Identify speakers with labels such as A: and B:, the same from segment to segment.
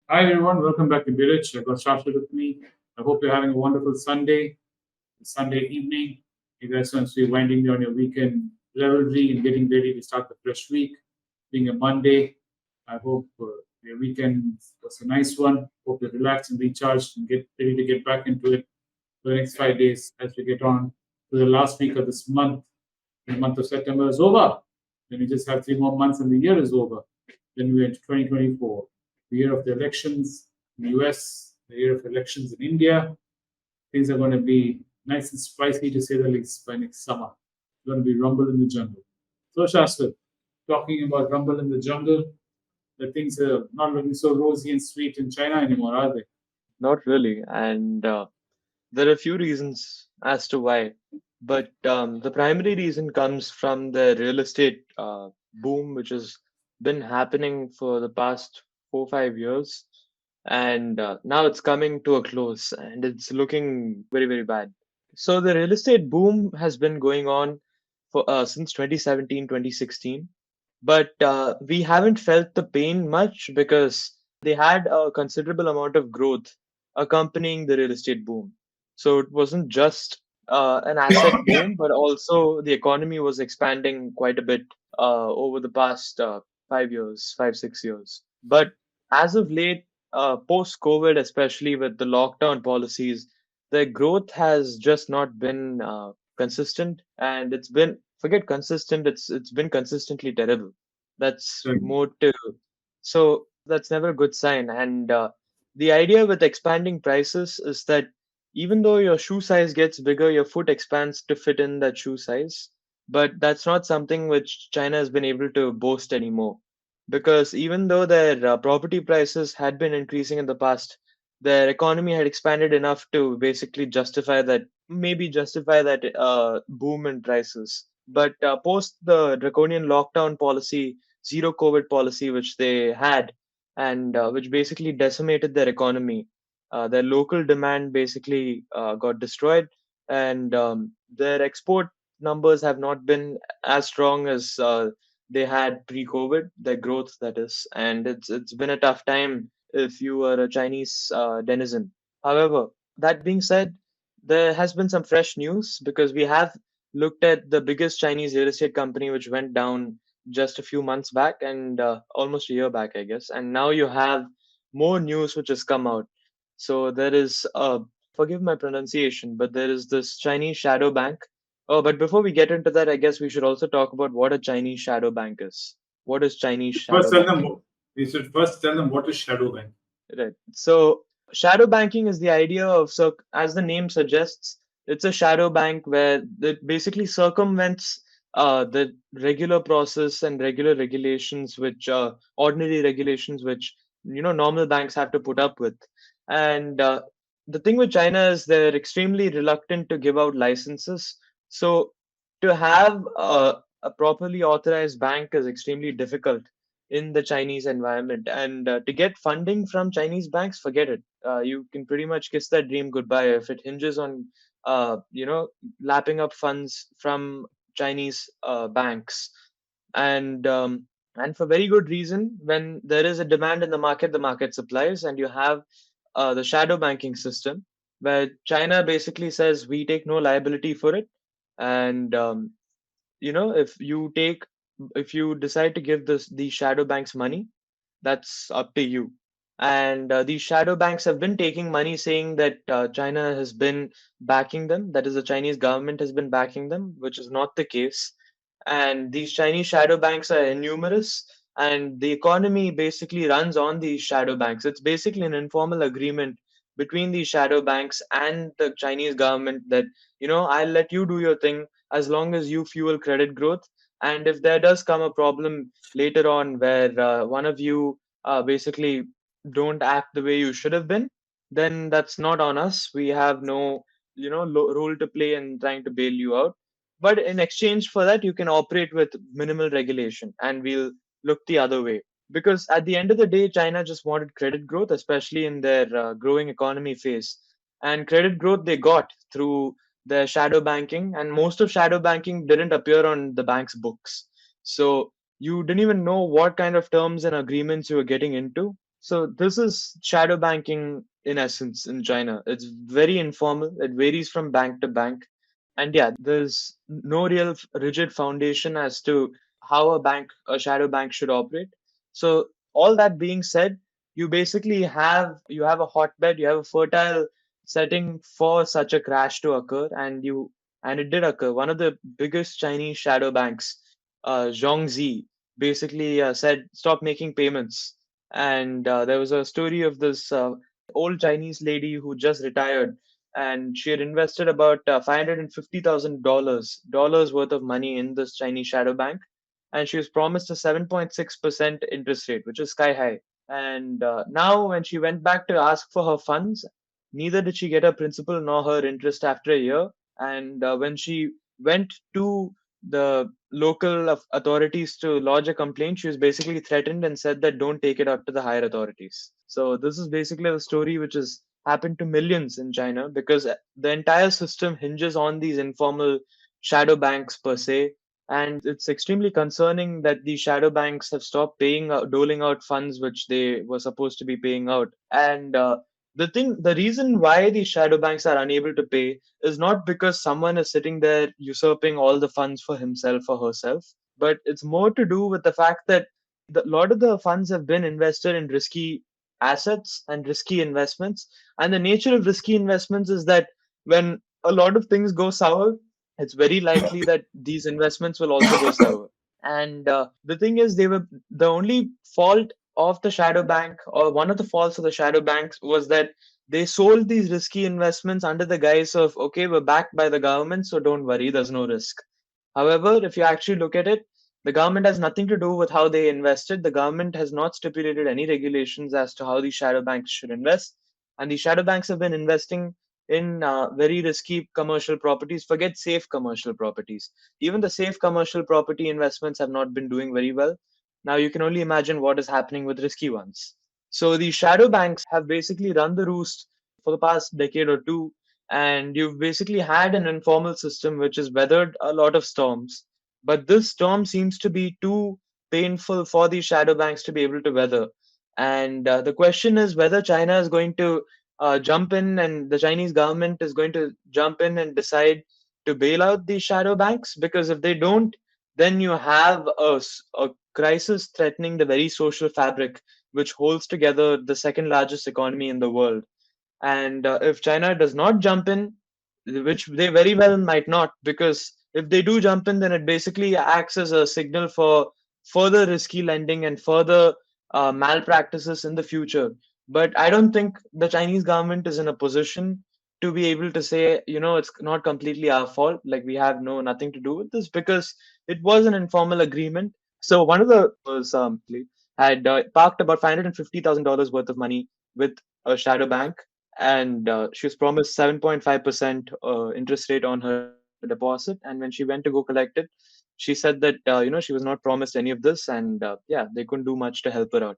A: Hi everyone, welcome back to Village. I've got Shashwat with me. I hope you're having a wonderful Sunday evening. You guys must be winding down your weekend revelry and getting ready to start the fresh week. Being a Monday, I hope your weekend was a nice one. Hope you're relaxed and recharged and get ready to get back into it for the next 5 days as we get on to the last week of this month. The month of September is over. Then we just have 3 more months and the year is over. Then we're into 2024, the year of the elections in the US, the year of elections in India. Things are going to be nice and spicy to say the least by next summer. It's going to be rumble in the jungle. So, Shashwat, talking about rumble in the jungle, the things are not looking so rosy and sweet in China anymore, are they?
B: Not really. And there are a few reasons as to why. But the primary reason comes from the real estate boom, which has been happening for the past 4, 5 years. And now it's coming to a close and it's looking very, very bad. So the real estate boom has been going on for since 2017, 2016. But we haven't felt the pain much because they had a considerable amount of growth accompanying the real estate boom. So it wasn't just an asset boom, but also the economy was expanding quite a bit over the past 5 years, 5, 6 years. But as of late, post COVID, especially with the lockdown policies, the growth has just not been consistent, and it's been forget consistent. It's been consistently terrible. That's more to so that's never a good sign. And the idea with expanding prices is that even though your shoe size gets bigger, your foot expands to fit in that shoe size. But that's not something which China has been able to boast anymore. Because even though their property prices had been increasing in the past, their economy had expanded enough to basically justify that boom in prices. But post the draconian lockdown policy, zero COVID policy, which they had, and which basically decimated their economy, their local demand basically got destroyed, and their export numbers have not been as strong as they had pre-COVID, their growth that is, and it's been a tough time if you are a Chinese denizen. However, that being said, there has been some fresh news because we have looked at the biggest Chinese real estate company which went down just a few months back and almost a year back, I guess. And now you have more news which has come out. So there is, forgive my pronunciation, but there is this Chinese shadow bank. Oh, but before we get into that, I guess we should also talk about what a Chinese shadow bank is. What is Chinese
A: First,
B: shadow
A: tell them.
B: banking?
A: We should first tell them what is shadow bank.
B: Right. So shadow banking is the idea of, so as the name suggests, it's a shadow bank where it basically circumvents the regular process and regular regulations, which ordinary regulations, which normal banks have to put up with. And the thing with China is they're extremely reluctant to give out licenses. So to have a properly authorized bank is extremely difficult in the Chinese environment. And to get funding from Chinese banks, forget it. You can pretty much kiss that dream goodbye if it hinges on, lapping up funds from Chinese banks. And and for very good reason. When there is a demand in the market supplies, and you have the shadow banking system, where China basically says we take no liability for it, and if you decide to give these shadow banks money, that's up to you. And these shadow banks have been taking money, saying that China has been backing them, that is, the Chinese government has been backing them, which is not the case. And these Chinese shadow banks are numerous, and the economy basically runs on these shadow banks. It's basically an informal agreement between these shadow banks and the Chinese government that, I'll let you do your thing as long as you fuel credit growth. And if there does come a problem later on where one of you basically don't act the way you should have been, then that's not on us. We have no, role to play in trying to bail you out. But in exchange for that, you can operate with minimal regulation, and we'll look the other way. Because at the end of the day, China just wanted credit growth, especially in their growing economy phase. And credit growth they got through their shadow banking, and most of shadow banking didn't appear on the bank's books. So you didn't even know what kind of terms and agreements you were getting into. So this is shadow banking in essence in China. It's very informal. It varies from bank to bank. And yeah, there's no real rigid foundation as to how a shadow bank should operate. So all that being said, you have a hotbed, you have a fertile setting for such a crash to occur, and it did occur. One of the biggest Chinese shadow banks, Zhongzi, basically said stop making payments. And there was a story of this old Chinese lady who just retired, and she had invested about $550,000 worth of money in this Chinese shadow bank, and she was promised a 7.6% interest rate, which is sky high. And now, when she went back to ask for her funds, neither did she get her principal nor her interest after a year. And when she went to the local authorities to lodge a complaint, she was basically threatened and said that don't take it up to the higher authorities. So this is basically the story which has happened to millions in China, because the entire system hinges on these informal shadow banks per se. And it's extremely concerning that these shadow banks have stopped doling out funds which they were supposed to be paying out. And the reason why these shadow banks are unable to pay is not because someone is sitting there usurping all the funds for himself or herself, but it's more to do with the fact that a lot of the funds have been invested in risky assets and risky investments. And the nature of risky investments is that when a lot of things go sour, it's very likely that these investments will also go sour. And the thing is, they were the only fault of the shadow bank, or one of the faults of the shadow banks, was that they sold these risky investments under the guise of, okay, we're backed by the government, so don't worry, there's no risk. However, if you actually look at it, the government has nothing to do with how they invested. The government has not stipulated any regulations as to how these shadow banks should invest. And these shadow banks have been investing in very risky commercial properties. Forget safe commercial properties. Even the safe commercial property investments have not been doing very well. Now you can only imagine what is happening with risky ones. So these shadow banks have basically run the roost for the past decade or two, and you've basically had an informal system which has weathered a lot of storms. But this storm seems to be too painful for these shadow banks to be able to weather. And the question is whether China is going to jump in, and the Chinese government is going to jump in and decide to bail out these shadow banks. Because if they don't, then you have a crisis threatening the very social fabric which holds together the second largest economy in the world. And if China does not jump in, which they very well might not, because if they do jump in, then it basically acts as a signal for further risky lending and further malpractices in the future. But I don't think the Chinese government is in a position to be able to say, it's not completely our fault, like we have nothing to do with this, because it was an informal agreement. So one of the was had parked about $550,000 worth of money with a shadow bank, and she was promised 7.5% interest rate on her deposit. And when she went to go collect it, she said that she was not promised any of this, and yeah, they couldn't do much to help her out.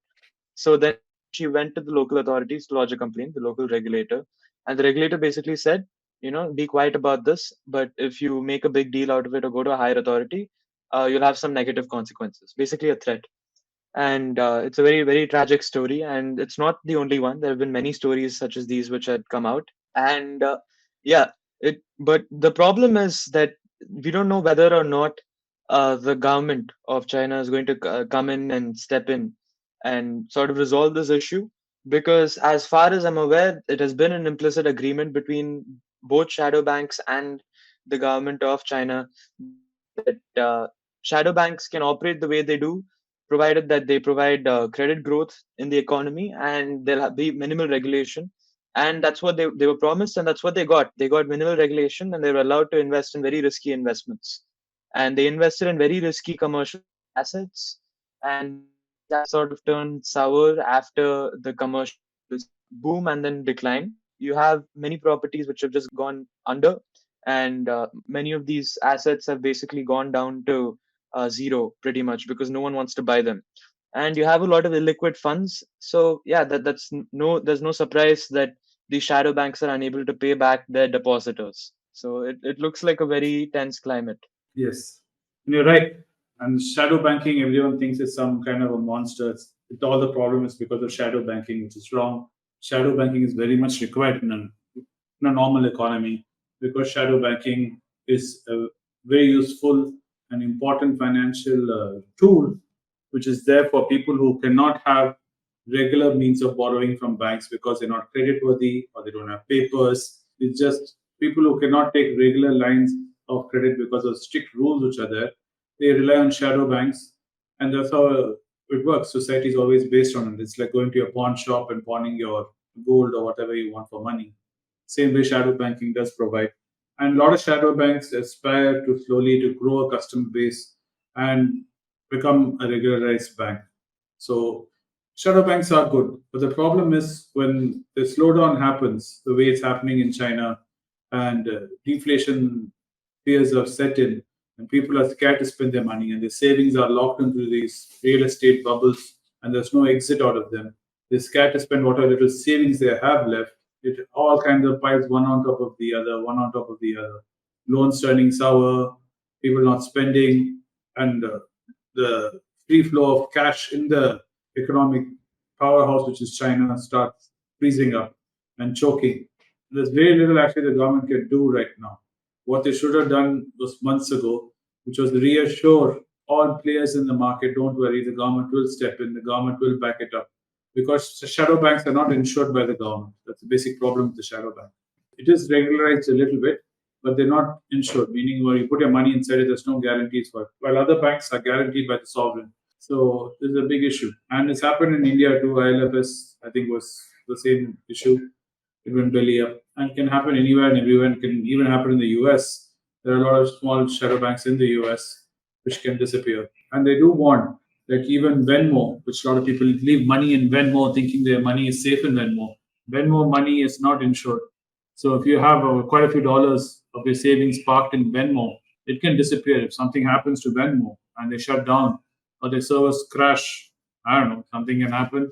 B: So then she went to the local authorities to lodge a complaint, the local regulator, and the regulator basically said, be quiet about this, but if you make a big deal out of it or go to a higher authority, you'll have some negative consequences, basically a threat. And it's a very, very tragic story, and it's not the only one. There have been many stories such as these which had come out. And yeah, but the problem is that we don't know whether or not the government of China is going to come in and step in and sort of resolve this issue, because as far as I'm aware, it has been an implicit agreement between both shadow banks and the government of China that shadow banks can operate the way they do, provided that they provide credit growth in the economy, and there'll be minimal regulation. And that's what they were promised, and that's what they got. They got minimal regulation, and they were allowed to invest in very risky investments. And they invested in very risky commercial assets, and these assets sort of turned sour after the commercial boom and then decline. You have many properties which have just gone under, and many of these assets have basically gone down to zero pretty much, because no one wants to buy them. And you have a lot of illiquid funds. So yeah, there's no surprise that the shadow banks are unable to pay back their depositors. So it looks like a very tense climate.
A: Yes, and you're right. And shadow banking, everyone thinks it's some kind of a monster. all the problem is because of shadow banking, which is wrong. Shadow banking is very much required in a normal economy because shadow banking is a very useful and important financial tool which is there for people who cannot have regular means of borrowing from banks because they're not credit worthy or they don't have papers. It's just people who cannot take regular lines of credit because of strict rules which are there. They rely on shadow banks, and that's how it works. Society is always based on it. It's like going to a pawn shop and pawning your gold or whatever you want for money. Same way shadow banking does provide. And a lot of shadow banks aspire to slowly to grow a customer base and become a regularized bank. So shadow banks are good, but the problem is when the slowdown happens, the way it's happening in China, and deflation fears have set in, and people are scared to spend their money, and their savings are locked into these real estate bubbles, and there's no exit out of them. They're scared to spend whatever little savings they have left. It all kinds of piles one on top of the other, one on top of the other. Loans turning sour, people not spending, and the free flow of cash in the economic powerhouse, which is China, starts freezing up and choking. There's very little actually the government can do right now. What they should have done was months ago, which was reassure all players in the market, don't worry, the government will step in, the government will back it up. Because the shadow banks are not insured by the government. That's the basic problem with the shadow bank. It is regularized a little bit, but they're not insured, meaning where you put your money inside it, there's no guarantees for it. While other banks are guaranteed by the sovereign. So this is a big issue. And it's happened in India too. ILFS, I think, was the same issue. It went belly up. And can happen anywhere and everywhere. It can even happen in the US. There are a lot of small shadow banks in the US which can disappear. And they do warn, like even Venmo, which a lot of people leave money in Venmo thinking their money is safe in Venmo. Venmo money is not insured. So if you have quite a few dollars of your savings parked in Venmo, it can disappear if something happens to Venmo and they shut down or their servers crash. I don't know, something can happen.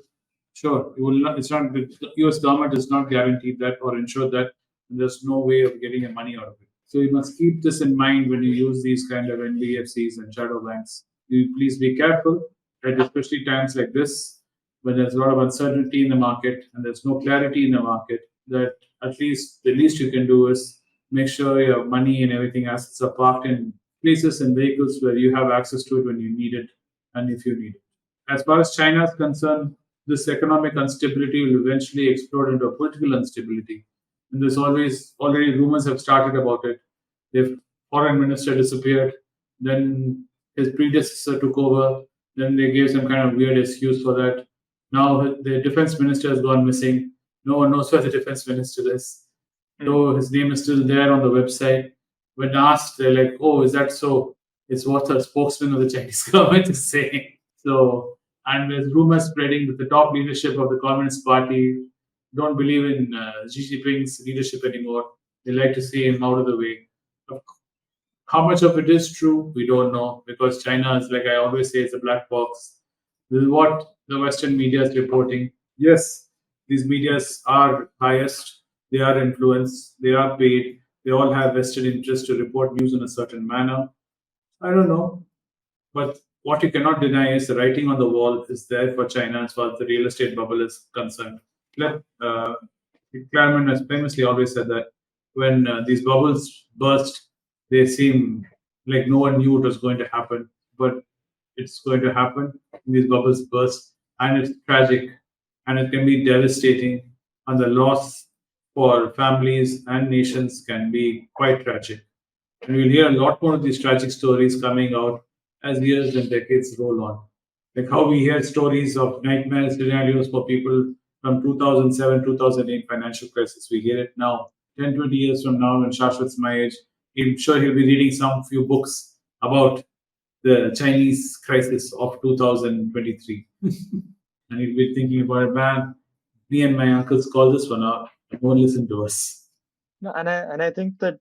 A: Sure, you will not, it's not the US government is not guaranteed that or ensure that, and there's no way of getting your money out of it. So you must keep this in mind when you use these kind of NBFCs and shadow banks. You please be careful, right? Especially times like this, when there's a lot of uncertainty in the market and there's no clarity in the market. That at least the least you can do is make sure your money and everything assets are parked in places and vehicles where you have access to it when you need it and if you need it. As far as China is concerned, this economic instability will eventually explode into a political instability. And there's always already rumors have started about it. The foreign minister disappeared, then his predecessor took over, then they gave some kind of weird excuse for that. Now the defense minister has gone missing. No one knows where the defense minister is. Though his name is still there on the website. When asked, they're like, "Oh, is that so?" It's what the spokesman of the Chinese government is saying. So, and there's rumors spreading that the top leadership of the Communist Party don't believe in Xi Jinping's leadership anymore. They like to see him out of the way. How much of it is true, we don't know because China is, like I always say, it's a black box. This is what the Western media is reporting. Yes, these medias are biased, they are influenced, they are paid, they all have vested interest to report news in a certain manner. I don't know. But what you cannot deny is the writing on the wall is there for China as far as the real estate bubble is concerned. Claremont has famously always said that when these bubbles burst, they seem like no one knew it was going to happen, but it's going to happen. These bubbles burst, and it's tragic, and it can be devastating, and the loss for families and nations can be quite tragic. And we'll hear a lot more of these tragic stories coming out as years and decades roll on. Like how we hear stories of nightmare scenarios for people from 2007, 2008 financial crisis. We hear it now. 10, 20 years from now, when Shashwat's my age, I'm sure he'll be reading some few books about the Chinese crisis of 2023. And he'll be thinking about it, man, me and my uncles call this one out and won't listen to us.
B: No, and I think that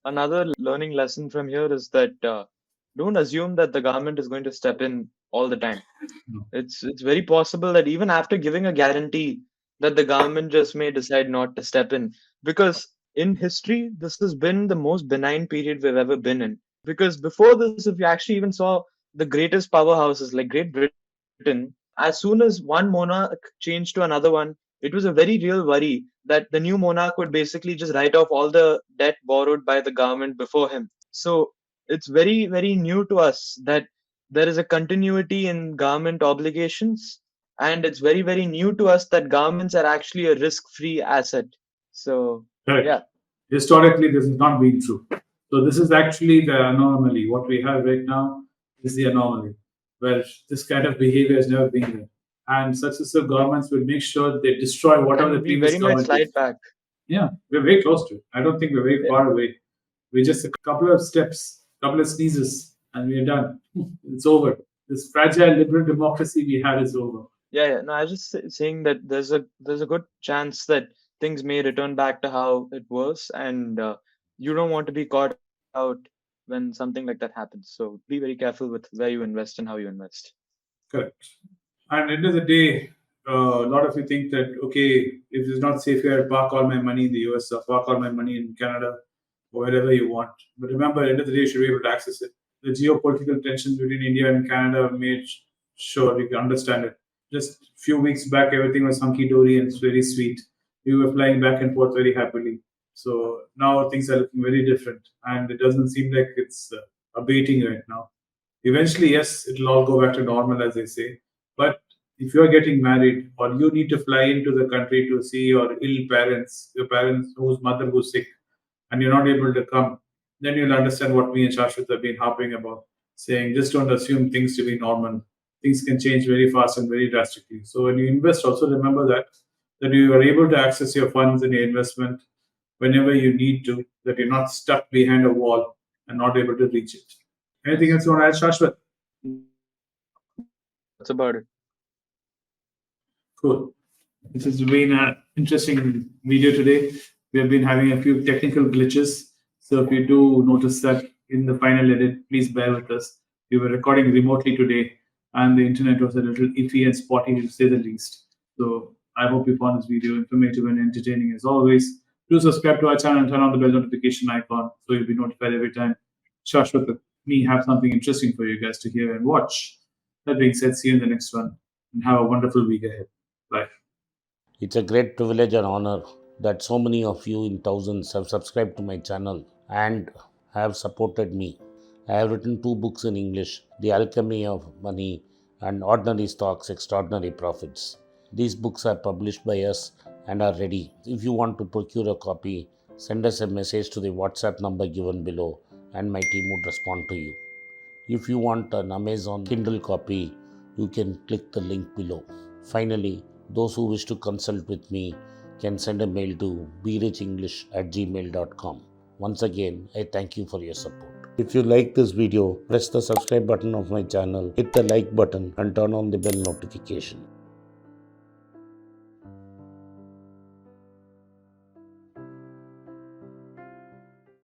B: another learning lesson from here is that don't assume that the government is going to step in all the time.
A: No.
B: It's very possible that even after giving a guarantee, that the government just may decide not to step in, because in history this has been the most benign period we've ever been in. Because before this, if you actually even saw the greatest powerhouses like Great Britain, as soon as one monarch changed to another one, it was a very real worry that the new monarch would basically just write off all the debt borrowed by the government before him. So it's very, very new to us that there is a continuity in government obligations, and it's very, very new to us that governments are actually a risk-free asset. So
A: Correct.
B: yeah,
A: Historically, this has not been true. So this is actually the anomaly. What we have right now is the anomaly, where this kind of behavior has never been there. And successive governments will make sure they destroy whatever the
B: and we
A: previous
B: very much
A: government did.
B: slide back.
A: Yeah, we're very close to it. I don't think we're very
B: Yeah,
A: far away. We're just a couple of steps, couple of sneezes, and we're done. It's over. This fragile liberal democracy we had is over.
B: yeah. No, I was just saying that there's a good chance that things may return back to how it was, and you don't want to be caught out when something like that happens. So be very careful with where you invest and how you invest.
A: Correct. And end of the day, a lot of you think that okay, if it's not safe here, park all my money in the US or park all my money in Canada or wherever you want. But remember, end of the day, you should be able to access it. The geopolitical tensions between India and Canada made sure we can understand it. Just a few weeks back, everything was hunky dory and it's very sweet. We were flying back and forth very happily. So now things are looking very different, and it doesn't seem like it's abating right now. Eventually, yes, it'll all go back to normal, as they say. But if you're getting married or you need to fly into the country to see your ill parents, your parents whose mother was sick, and you're not able to come, then you'll understand what me and Shashwat have been harping about, saying just don't assume things to be normal. Things can change very fast and very drastically. So when you invest, also remember that you are able to access your funds and your investment whenever you need to, that you're not stuck behind a wall and not able to reach it. Anything else you want to add, Shashwat?
B: That's about it.
A: Cool. This has been an interesting video today. We have been having a few technical glitches. So if you do notice that in the final edit, please bear with us. We were recording remotely today, and the internet was a little iffy and spotty to say the least. So I hope you found this video informative and entertaining as always. Do subscribe to our channel and turn on the bell notification icon so you'll be notified every time Shashwat and me have something interesting for you guys to hear and watch. That being said, see you in the next one and have a wonderful week ahead. Bye.
C: It's a great privilege and honor that so many of you in thousands have subscribed to my channel and have supported me. I have written 2 books in English, The Alchemy of Money and Ordinary Stocks, Extraordinary Profits. These books are published by us and are ready. If you want to procure a copy, send us a message to the WhatsApp number given below and my team would respond to you. If you want an Amazon Kindle copy, you can click the link below. Finally, those who wish to consult with me can send a mail to berichenglish@gmail.com. Once again, I thank you for your support. If you like this video, press the subscribe button of my channel, hit the like button and turn on the bell notification.